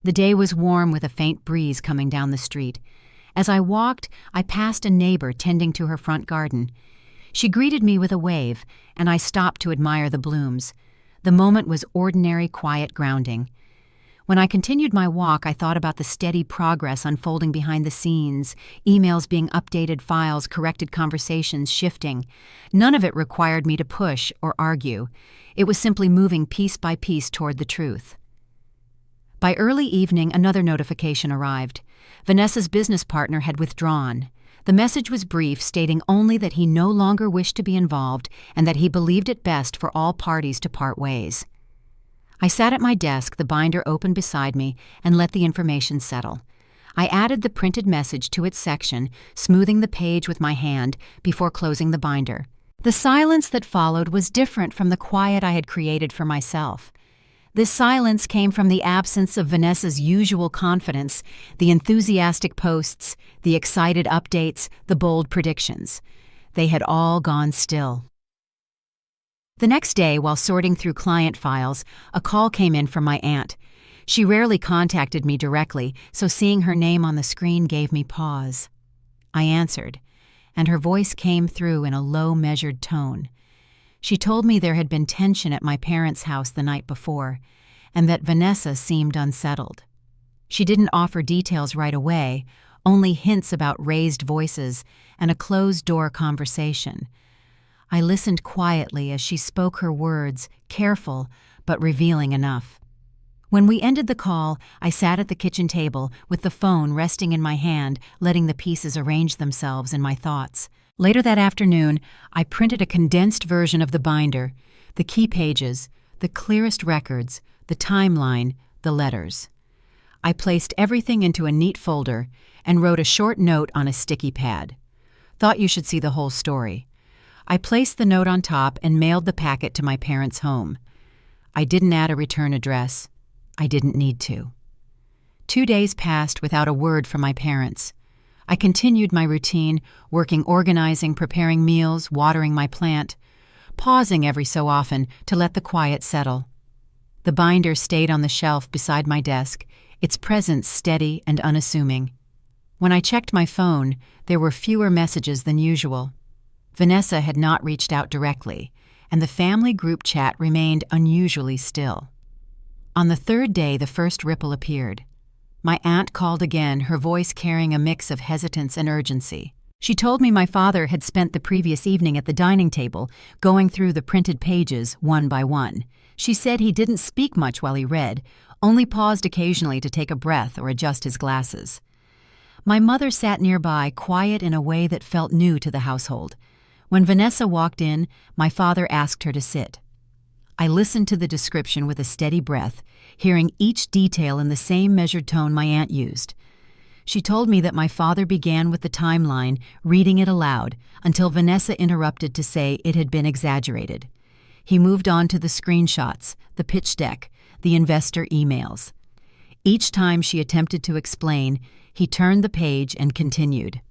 The day was warm with a faint breeze coming down the street. As I walked, I passed a neighbor tending to her front garden. She greeted me with a wave, and I stopped to admire the blooms. The moment was ordinary, quiet grounding. When I continued my walk, I thought about the steady progress unfolding behind the scenes, emails being updated, files, corrected conversations shifting. None of it required me to push or argue. It was simply moving piece by piece toward the truth. By early evening, another notification arrived. Vanessa's business partner had withdrawn. The message was brief, stating only that he no longer wished to be involved and that he believed it best for all parties to part ways. I sat at my desk, the binder open beside me, and let the information settle. I added the printed message to its section, smoothing the page with my hand before closing the binder. The silence that followed was different from the quiet I had created for myself. This silence came from the absence of Vanessa's usual confidence, the enthusiastic posts, the excited updates, the bold predictions. They had all gone still. The next day, while sorting through client files, a call came in from my aunt. She rarely contacted me directly, so seeing her name on the screen gave me pause. I answered, and her voice came through in a low, measured tone. She told me there had been tension at my parents' house the night before, and that Vanessa seemed unsettled. She didn't offer details right away, only hints about raised voices and a closed-door conversation. I listened quietly as she spoke her words, careful but revealing enough. When we ended the call, I sat at the kitchen table with the phone resting in my hand, letting the pieces arrange themselves in my thoughts. Later that afternoon, I printed a condensed version of the binder, The key pages, the clearest records, the timeline, the letters. I placed everything into a neat folder and wrote a short note on a sticky pad. Thought you should see the whole story. I placed the note on top and mailed the packet to my parents' home. I didn't add a return address. I didn't need to. 2 days passed without a word from my parents. I continued my routine, working, organizing, preparing meals, watering my plant, pausing every so often to let the quiet settle. The binder stayed on the shelf beside my desk, its presence steady and unassuming. When I checked my phone, there were fewer messages than usual. Vanessa had not reached out directly, and the family group chat remained unusually still. On the third day, the first ripple appeared. My aunt called again, her voice carrying a mix of hesitance and urgency. She told me my father had spent the previous evening at the dining table, going through the printed pages one by one. She said he didn't speak much while he read, only paused occasionally to take a breath or adjust his glasses. My mother sat nearby, quiet in a way that felt new to the household. When Vanessa walked in, my father asked her to sit. I listened to the description with a steady breath, hearing each detail in the same measured tone my aunt used. She told me that my father began with the timeline, reading it aloud, until Vanessa interrupted to say it had been exaggerated. He moved on to the screenshots, the pitch deck, the investor emails. Each time she attempted to explain, he turned the page and continued.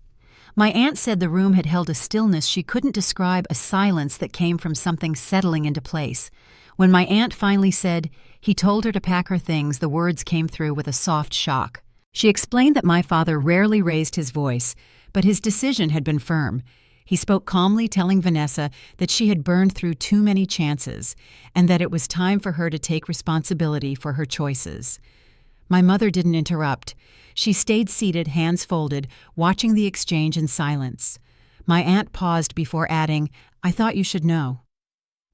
My aunt said the room had held a stillness she couldn't describe, a silence that came from something settling into place. When my aunt finally said he told her to pack her things, the words came through with a soft shock. She explained that my father rarely raised his voice, but his decision had been firm. He spoke calmly, telling Vanessa that she had burned through too many chances and that it was time for her to take responsibility for her choices. My mother didn't interrupt. She stayed seated, hands folded, watching the exchange in silence. My aunt paused before adding, "I thought you should know."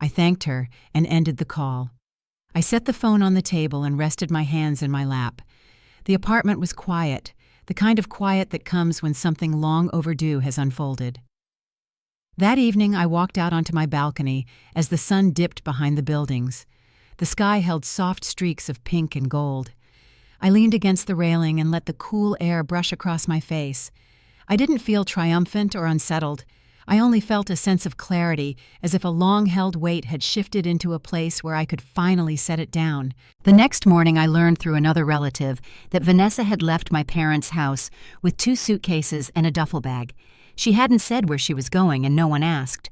I thanked her and ended the call. I set the phone on the table and rested my hands in my lap. The apartment was quiet, the kind of quiet that comes when something long overdue has unfolded. That evening, I walked out onto my balcony as the sun dipped behind the buildings. The sky held soft streaks of pink and gold. I leaned against the railing and let the cool air brush across my face. I didn't feel triumphant or unsettled. I only felt a sense of clarity, as if a long-held weight had shifted into a place where I could finally set it down. The next morning, I learned through another relative that Vanessa had left my parents' house with 2 suitcases and a duffel bag. She hadn't said where she was going, and no one asked.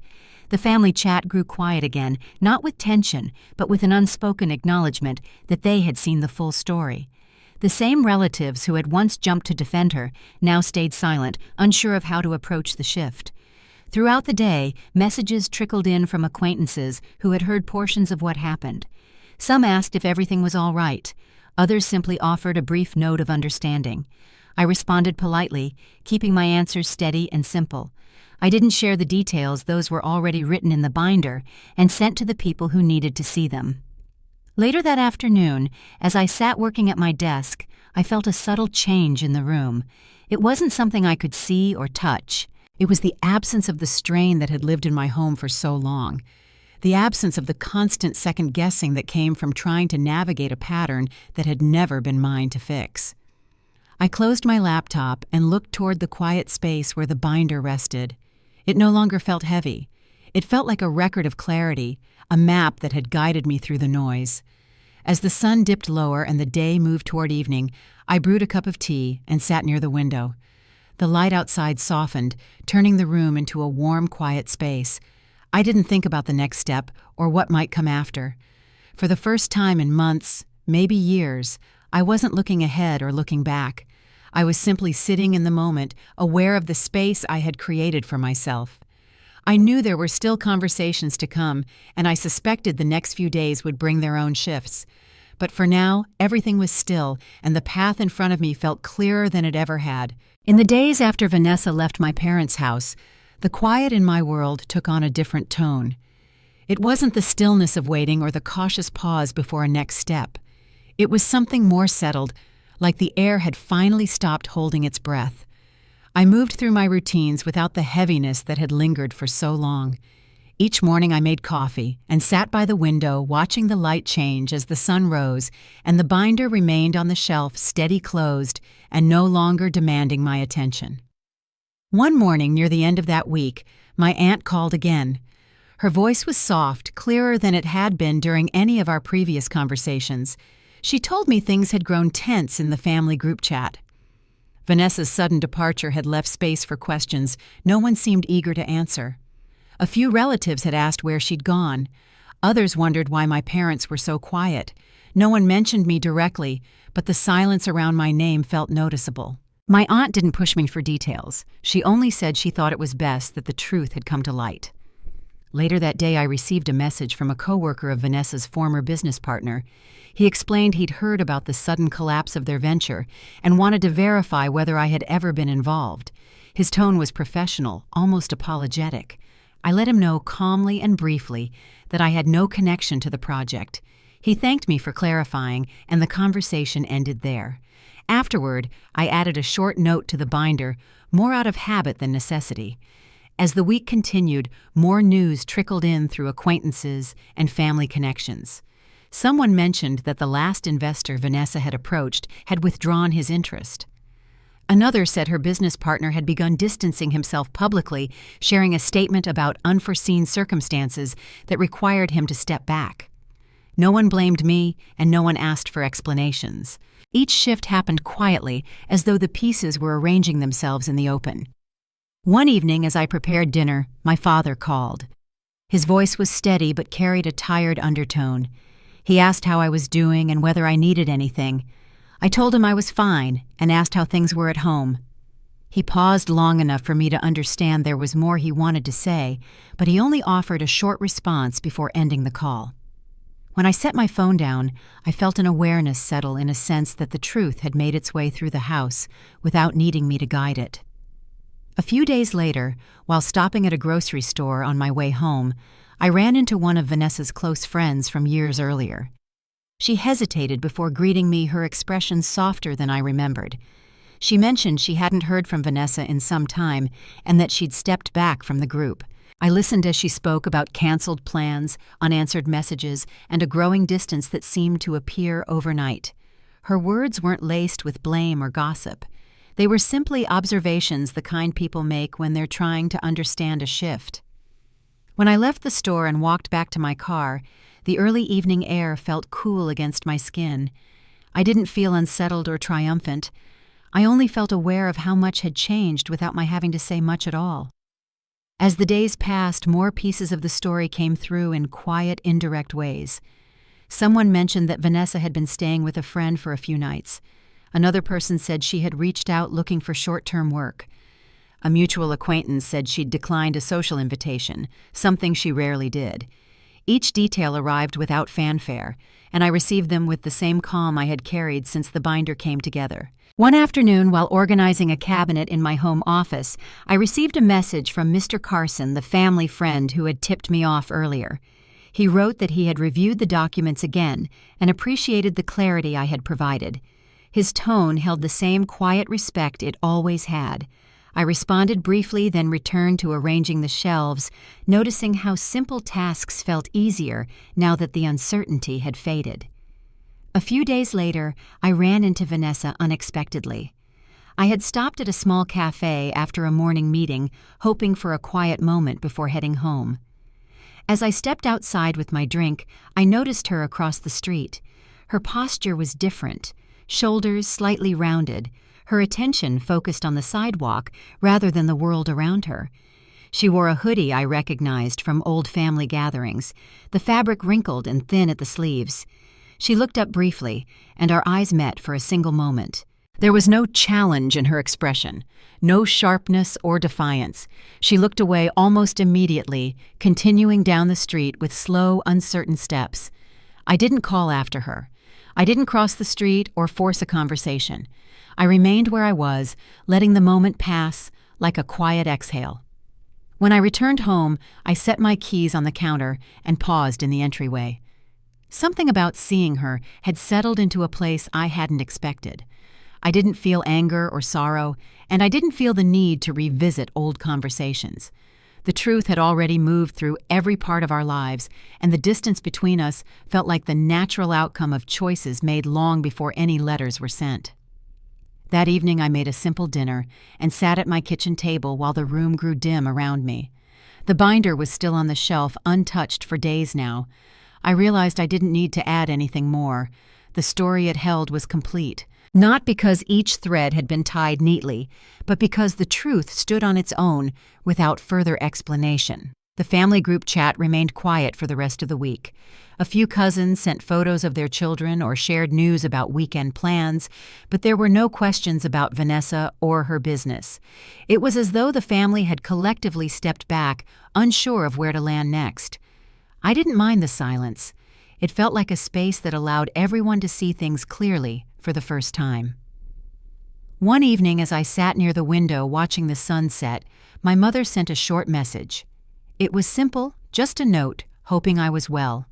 The family chat grew quiet again, not with tension, but with an unspoken acknowledgement that they had seen the full story. The same relatives who had once jumped to defend her now stayed silent, unsure of how to approach the shift. Throughout the day, messages trickled in from acquaintances who had heard portions of what happened. Some asked if everything was all right. Others simply offered a brief note of understanding. I responded politely, keeping my answers steady and simple. I didn't share the details; those were already written in the binder and sent to the people who needed to see them. Later that afternoon, as I sat working at my desk, I felt a subtle change in the room. It wasn't something I could see or touch. It was the absence of the strain that had lived in my home for so long. The absence of the constant second-guessing that came from trying to navigate a pattern that had never been mine to fix. I closed my laptop and looked toward the quiet space where the binder rested. It no longer felt heavy. It felt like a record of clarity, a map that had guided me through the noise. As the sun dipped lower and the day moved toward evening, I brewed a cup of tea and sat near the window. The light outside softened, turning the room into a warm, quiet space. I didn't think about the next step or what might come after. For the first time in months, maybe years, I wasn't looking ahead or looking back. I was simply sitting in the moment, aware of the space I had created for myself. I knew there were still conversations to come, and I suspected the next few days would bring their own shifts. But for now, everything was still, and the path in front of me felt clearer than it ever had. In the days after Vanessa left my parents' house, the quiet in my world took on a different tone. It wasn't the stillness of waiting or the cautious pause before a next step. It was something more settled, like the air had finally stopped holding its breath. I moved through my routines without the heaviness that had lingered for so long. Each morning I made coffee and sat by the window watching the light change as the sun rose and the binder remained on the shelf steady closed and no longer demanding my attention. One morning near the end of that week, my aunt called again. Her voice was soft, clearer than it had been during any of our previous conversations. She told me things had grown tense in the family group chat. Vanessa's sudden departure had left space for questions no one seemed eager to answer. A few relatives had asked where she'd gone. Others wondered why my parents were so quiet. No one mentioned me directly, but the silence around my name felt noticeable. My aunt didn't push me for details. She only said she thought it was best that the truth had come to light. Later that day, I received a message from a coworker of Vanessa's former business partner. He explained he'd heard about the sudden collapse of their venture and wanted to verify whether I had ever been involved. His tone was professional, almost apologetic. I let him know calmly and briefly that I had no connection to the project. He thanked me for clarifying, and the conversation ended there. Afterward, I added a short note to the binder, more out of habit than necessity. As the week continued, more news trickled in through acquaintances and family connections. Someone mentioned that the last investor Vanessa had approached had withdrawn his interest. Another said her business partner had begun distancing himself publicly, sharing a statement about unforeseen circumstances that required him to step back. No one blamed me, and no one asked for explanations. Each shift happened quietly, as though the pieces were arranging themselves in the open. One evening, as I prepared dinner, my father called. His voice was steady but carried a tired undertone. He asked how I was doing and whether I needed anything. I told him I was fine and asked how things were at home. He paused long enough for me to understand there was more he wanted to say, but he only offered a short response before ending the call. When I set my phone down, I felt an awareness settle in a sense that the truth had made its way through the house without needing me to guide it. A few days later, while stopping at a grocery store on my way home, I ran into one of Vanessa's close friends from years earlier. She hesitated before greeting me, her expression softer than I remembered. She mentioned she hadn't heard from Vanessa in some time and that she'd stepped back from the group. I listened as she spoke about canceled plans, unanswered messages, and a growing distance that seemed to appear overnight. Her words weren't laced with blame or gossip. They were simply observations the kind people make when they're trying to understand a shift. When I left the store and walked back to my car, the early evening air felt cool against my skin. I didn't feel unsettled or triumphant. I only felt aware of how much had changed without my having to say much at all. As the days passed, more pieces of the story came through in quiet, indirect ways. Someone mentioned that Vanessa had been staying with a friend for a few nights. Another person said she had reached out looking for short-term work. A mutual acquaintance said she'd declined a social invitation, something she rarely did. Each detail arrived without fanfare, and I received them with the same calm I had carried since the binder came together. One afternoon, while organizing a cabinet in my home office, I received a message from Mr. Carson, the family friend who had tipped me off earlier. He wrote that he had reviewed the documents again and appreciated the clarity I had provided. His tone held the same quiet respect it always had. I responded briefly, then returned to arranging the shelves, noticing how simple tasks felt easier now that the uncertainty had faded. A few days later, I ran into Vanessa unexpectedly. I had stopped at a small cafe after a morning meeting, hoping for a quiet moment before heading home. As I stepped outside with my drink, I noticed her across the street. Her posture was different, shoulders slightly rounded, her attention focused on the sidewalk rather than the world around her. She wore a hoodie I recognized from old family gatherings, the fabric wrinkled and thin at the sleeves. She looked up briefly, and our eyes met for a single moment. There was no challenge in her expression, no sharpness or defiance. She looked away almost immediately, continuing down the street with slow, uncertain steps. I didn't call after her. I didn't cross the street or force a conversation. I remained where I was, letting the moment pass like a quiet exhale. When I returned home, I set my keys on the counter and paused in the entryway. Something about seeing her had settled into a place I hadn't expected. I didn't feel anger or sorrow, and I didn't feel the need to revisit old conversations. The truth had already moved through every part of our lives, and the distance between us felt like the natural outcome of choices made long before any letters were sent. That evening I made a simple dinner and sat at my kitchen table while the room grew dim around me. The binder was still on the shelf, untouched for days now. I realized I didn't need to add anything more. The story it held was complete, not because each thread had been tied neatly, but because the truth stood on its own without further explanation. The family group chat remained quiet for the rest of the week. A few cousins sent photos of their children or shared news about weekend plans, but there were no questions about Vanessa or her business. It was as though the family had collectively stepped back, unsure of where to land next. I didn't mind the silence. It felt like a space that allowed everyone to see things clearly for the first time. One evening, as I sat near the window watching the sun set, my mother sent a short message. It was simple, just a note, hoping I was well.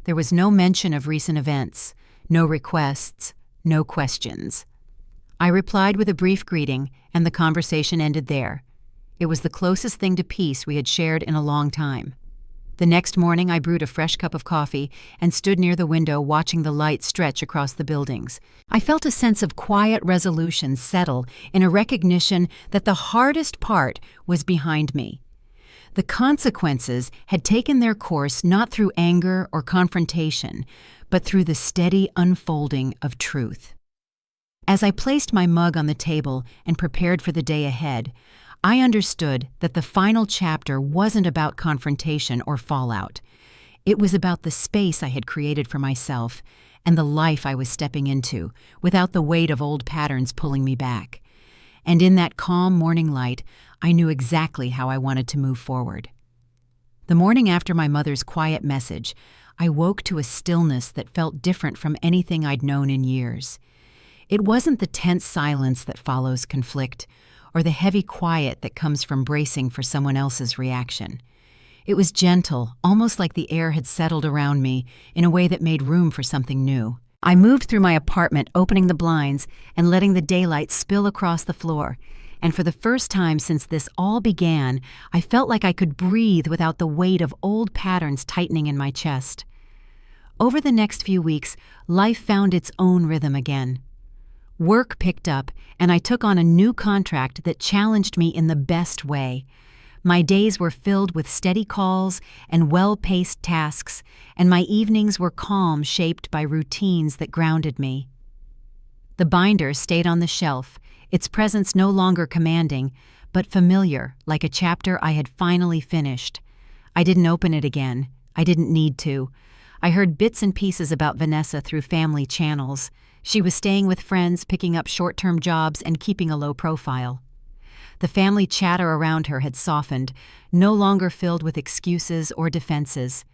There was no mention of recent events, no requests, no questions. I replied with a brief greeting, and the conversation ended there. It was the closest thing to peace we had shared in a long time. The next morning I brewed a fresh cup of coffee and stood near the window watching the light stretch across the buildings. I felt a sense of quiet resolution settle in a recognition that the hardest part was behind me. The consequences had taken their course not through anger or confrontation, but through the steady unfolding of truth. As I placed my mug on the table and prepared for the day ahead, I understood that the final chapter wasn't about confrontation or fallout. It was about the space I had created for myself and the life I was stepping into, without the weight of old patterns pulling me back. And in that calm morning light, I knew exactly how I wanted to move forward. The morning after my mother's quiet message, I woke to a stillness that felt different from anything I'd known in years. It wasn't the tense silence that follows conflict, or the heavy quiet that comes from bracing for someone else's reaction. It was gentle, almost like the air had settled around me in a way that made room for something new. I moved through my apartment, opening the blinds and letting the daylight spill across the floor. And for the first time since this all began, I felt like I could breathe without the weight of old patterns tightening in my chest. Over the next few weeks, life found its own rhythm again. Work picked up, and I took on a new contract that challenged me in the best way. My days were filled with steady calls and well-paced tasks, and my evenings were calm, shaped by routines that grounded me. The binder stayed on the shelf, its presence no longer commanding, but familiar, like a chapter I had finally finished. I didn't open it again. I didn't need to. I heard bits and pieces about Vanessa through family channels. She was staying with friends, picking up short-term jobs, and keeping a low profile. The family chatter around her had softened, no longer filled with excuses or defenses.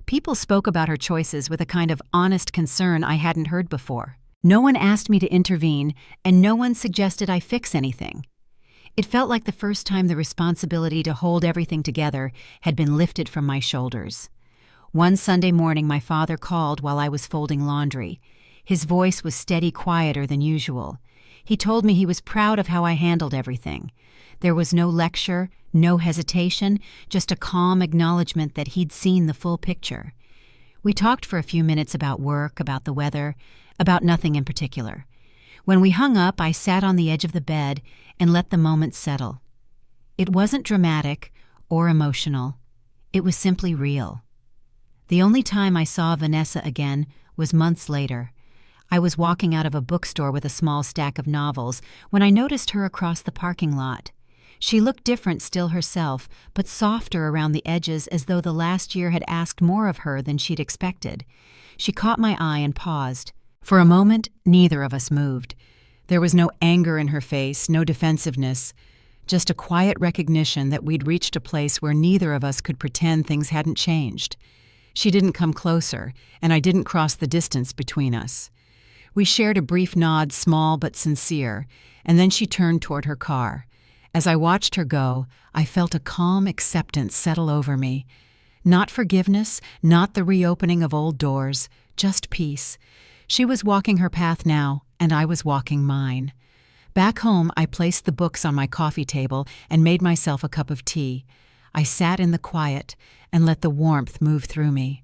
People spoke about her choices with a kind of honest concern I hadn't heard before. No one asked me to intervene, and no one suggested I fix anything. It felt like the first time the responsibility to hold everything together had been lifted from my shoulders. One Sunday morning, my father called while I was folding laundry. His voice was steady, quieter than usual. He told me he was proud of how I handled everything. There was no lecture, no hesitation, just a calm acknowledgement that he'd seen the full picture. We talked for a few minutes about work, about the weather, about nothing in particular. When we hung up, I sat on the edge of the bed and let the moment settle. It wasn't dramatic or emotional. It was simply real. The only time I saw Vanessa again was months later. I was walking out of a bookstore with a small stack of novels when I noticed her across the parking lot. She looked different still herself, but softer around the edges, as though the last year had asked more of her than she'd expected. She caught my eye and paused. For a moment, neither of us moved. There was no anger in her face, no defensiveness, just a quiet recognition that we'd reached a place where neither of us could pretend things hadn't changed. She didn't come closer, and I didn't cross the distance between us. We shared a brief nod, small but sincere, and then she turned toward her car. As I watched her go, I felt a calm acceptance settle over me. Not forgiveness, not the reopening of old doors, just peace. She was walking her path now, and I was walking mine. Back home, I placed the books on my coffee table and made myself a cup of tea. I sat in the quiet and let the warmth move through me.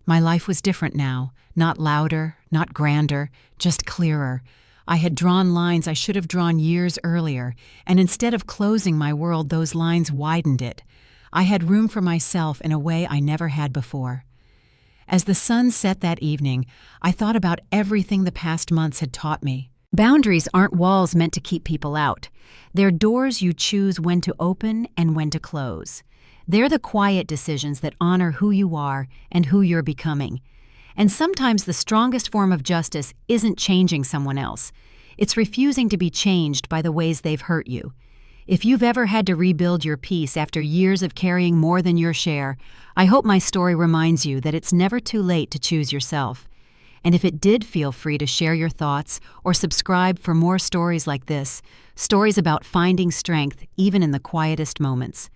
My life was different now, not louder, not grander, just clearer. I had drawn lines I should have drawn years earlier, and instead of closing my world, those lines widened it. I had room for myself in a way I never had before. As the sun set that evening, I thought about everything the past months had taught me. Boundaries aren't walls meant to keep people out. They're doors you choose when to open and when to close. They're the quiet decisions that honor who you are and who you're becoming. And sometimes the strongest form of justice isn't changing someone else. It's refusing to be changed by the ways they've hurt you. If you've ever had to rebuild your peace after years of carrying more than your share, I hope my story reminds you that it's never too late to choose yourself. And if it did, feel free to share your thoughts or subscribe for more stories like this, stories about finding strength even in the quietest moments.